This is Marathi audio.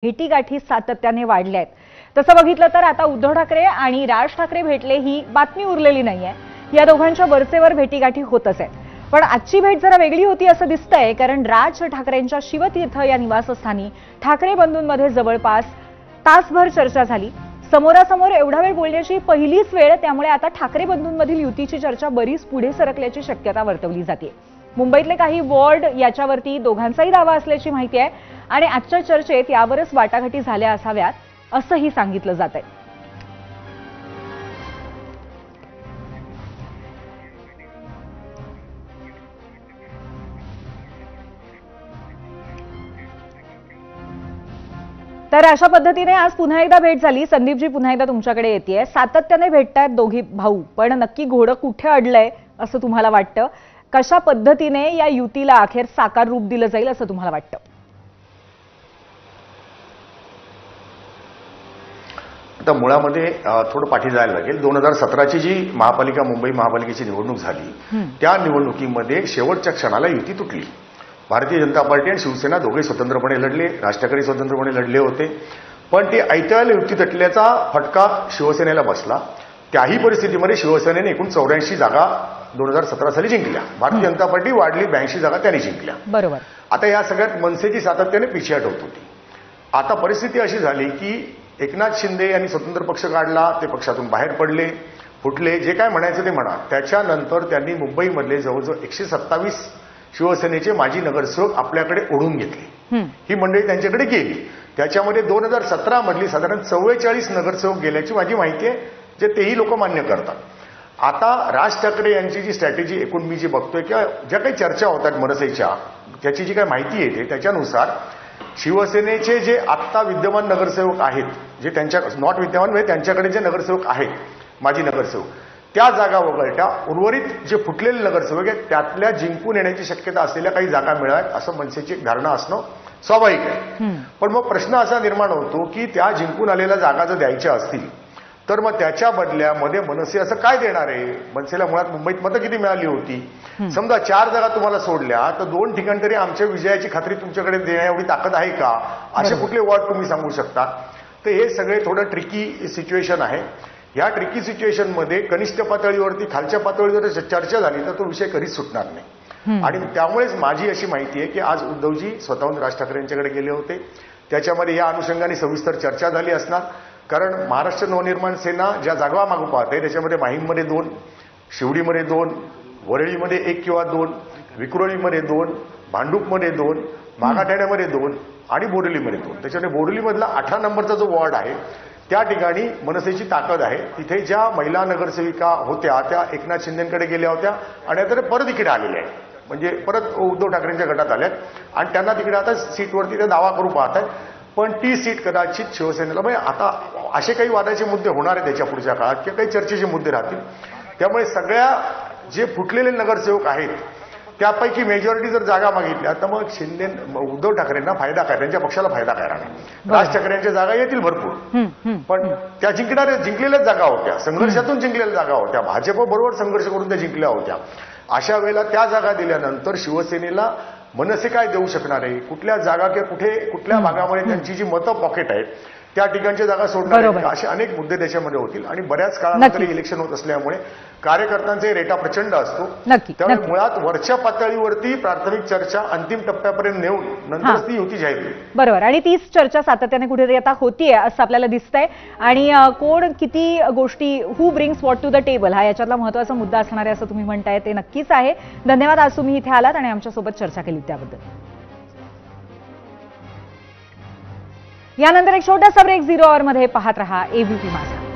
भेटीगाठी सातत्याने वाढल्या आहेत। तसं बघितलं तर आता उद्धव ठाकरे आणि राज ठाकरे भेटले ही बातमी उरलेली नाहीये। या दोघांच्या वरचेवर भेटीगाठी होतच आहेत। पण आजची भेट जरा वेगळी होती असं दिसतंय, कारण राज ठाकरेंच्या शिवतीर्थ या निवासस्थानी ठाकरे बंधूंमध्ये जवळपास तासभर चर्चा झाली। समोरासमोर एवढा वेळ बोलण्याची पहिलीच वेळ, त्यामुळे आता ठाकरे बंधूंमधील युतीची चर्चा बरीच पुढे सरकल्याची शक्यता वर्तवली जाते। मुंबईतले काही वॉर्ड याच्यावरती दोघांचाही दावा असल्याची माहिती आहे आणि आजच्या चर्चेत यावरच वाटाघाटी झाल्या असाव्यात असंही सांगितलं जातंय। तर अशा पद्धतीने आज पुन्हा एकदा भेट झाली। संदीपजी, पुन्हा एकदा तुमच्याकडे येतेय। सातत्याने भेटतायत दोघी भाऊ, पण नक्की घोडं कुठे अडलंय असं तुम्हाला वाटतं? कशा पद्धतीने या युतीला अखेर साकार रूप दिलं जाईल असं तुम्हाला वाटतं? आता मुळामध्ये थोडं पाठी जायला लागेल। 2017ची जी महापालिका मुंबई महापालिकेची निवडणूक झाली, त्या निवडणुकीमध्ये शेवटच्या क्षणाला युती तुटली। भारतीय जनता पार्टी आणि शिवसेना दोघे स्वतंत्रपणे लढले, राज ठाकरे स्वतंत्रपणे लढले होते, पण ती ऐत्याला युती तुटल्याचा फटका शिवसेनेला बसला। त्याही परिस्थितीमध्ये शिवसेनेने एकूण 84 जागा 2017 साली जिंकल्या। भारतीय जनता पार्टी वाढली, 82 जागा त्यांनी जिंकल्या। बरोबर। आता या सगळ्यात मनसेची सातत्याने पिछेहाट होत होती। आता परिस्थिती अशी झाली की एकनाथ शिंदे यांनी स्वतंत्र पक्ष काढला, ते पक्षातून बाहेर पडले, फुटले, जे काय म्हणायचं ते म्हणा। त्याच्यानंतर त्यांनी मुंबईमधले जवळजवळ 127 शिवसेनेचे माजी नगरसेवक आपल्याकडे ओढून घेतले। ही मंडळी त्यांच्याकडे गेली। त्याच्यामध्ये 2017 मधली साधारण 44 नगरसेवक गेल्याची माझी माहिती आहे, जे तेही लोक मान्य करतात। आता राज ठाकरे यांची जी स्ट्रॅटेजी एकूण मी जी बघतोय किंवा ज्या काही चर्चा होतात मनसेच्या, त्याची जी काही माहिती येते त्याच्यानुसार शिवसेनेचे जे आत्ता विद्यमान नगरसेवक आहेत, जे त्यांच्या नॉट विद्यमान म्हणजे त्यांच्याकडे जे नगरसेवक आहेत माजी नगरसेवक, त्या जागा वगळता उर्वरित जे फुटलेले नगरसेवक आहेत त्यातल्या जिंकून येण्याची शक्यता असलेल्या काही जागा मिळाव्यात असं मनसेची एक धारणा असणं स्वाभाविक आहे। पण मग प्रश्न असा निर्माण होतो की त्या जिंकून आलेल्या जागा जर द्यायच्या असतील तर मग त्याच्या बदल्यामध्ये मनसे असं काय देणार आहे? मनसेला मुळात मुंबईत मतं किती मिळाली होती? समजा 4 जागा तुम्हाला सोडल्या तर 2 ठिकाणी तरी आमच्या विजयाची खात्री तुमच्याकडे देण्या एवढी ताकद आहे का? असे कुठले वॉर्ड तुम्ही सांगू शकता? तर हे सगळे थोडं ट्रिकी सिच्युएशन आहे। या ट्रिकी सिच्युएशनमध्ये कनिष्ठ पातळीवरती खालच्या पातळीवर चर्चा झाली तर तो विषय कधीच सुटणार नाही। आणि त्यामुळेच माझी अशी माहिती आहे की आज उद्धवजी स्वतःहून राज ठाकरे यांच्याकडे गेले होते। त्याच्यामध्ये या अनुषंगाने सविस्तर चर्चा झाली असणार, कारण महाराष्ट्र नवनिर्माण सेना ज्या जागा मागू पाहते त्याच्यामध्ये माहीममध्ये 2, शिवडीमध्ये 2, वरळीमध्ये 1 किंवा 2, विक्रोळीमध्ये 2, भांडूपमध्ये 2, मागाठाण्यामध्ये 2 आणि बोरिवलीमध्ये 2। त्याच्यामध्ये बोरिवलीमधला 18 नंबरचा जो वॉर्ड आहे त्या ठिकाणी मनसेची ताकद आहे। तिथे ज्या महिला नगरसेविका होत्या त्या एकनाथ शिंदेकडे गेल्या होत्या आणि आता परत इकडे आलेल्या आहेत, म्हणजे परत उद्धव ठाकरेंच्या गटात आल्यात आणि त्यांना तिकडे आता सीटवरती ते दावा करू पाहत आहेत। पण ती सीट कदाचित शिवसेनेला, म्हणजे आता असे काही वादाचे मुद्दे होणार आहेत त्याच्या पुढच्या काळात किंवा काही चर्चेचे मुद्दे राहतील। त्यामुळे सगळ्या जे फुटलेले नगरसेवक आहेत त्यापैकी मेजॉरिटी जर जागा मागितल्या तर मग उद्धव ठाकरेंना फायदा काय, त्यांच्या पक्षाला फायदा काय राहणार? राज ठाकरेंच्या जागा येतील भरपूर, पण त्या जिंकलेल्याच जागा होत्या, संघर्षातून जिंकलेल्या जागा होत्या, भाजपबरोबर संघर्ष करून त्या जिंकल्या होत्या। अशा वेळेला त्या जागा दिल्यानंतर शिवसेनेला मनसे काय देऊ शकणार आहे? कुठल्या जागा किंवा कुठल्या भागामध्ये त्यांची जी मतं पॉकेट आहेत त्या ठिकाणच्या जागा सोडणार, असे अनेक मुद्दे त्याच्यामध्ये होतील। आणि बऱ्याच काळानंतर इलेक्शन होत असल्यामुळे कार्यकर्त्यांचा रेटा प्रचंड असतो। त्यामुळे मुळात वरच्या पातळीवरती प्राथमिक चर्चा अंतिम टप्प्यापर्यंत नेऊन नंतरच ती युती जाहीर होईल। बरोबर। आणि तीच चर्चा सातत्याने कुठेतरी आता होतीये असं आपल्याला दिसतंय। आणि कोण किती गोष्टी, who brings what to the table, हा याच्यातला महत्त्वाचा मुद्दा असणार आहे असं तुम्ही म्हणताय, ते नक्कीच आहे। धन्यवाद आज तुम्ही इथे आलात आणि आमच्यासोबत चर्चा केली त्याबद्दल। यानंतर एक छोटासा ब्रेक, 0 आवर मध्ये पाहत रहा एबीपी माझा।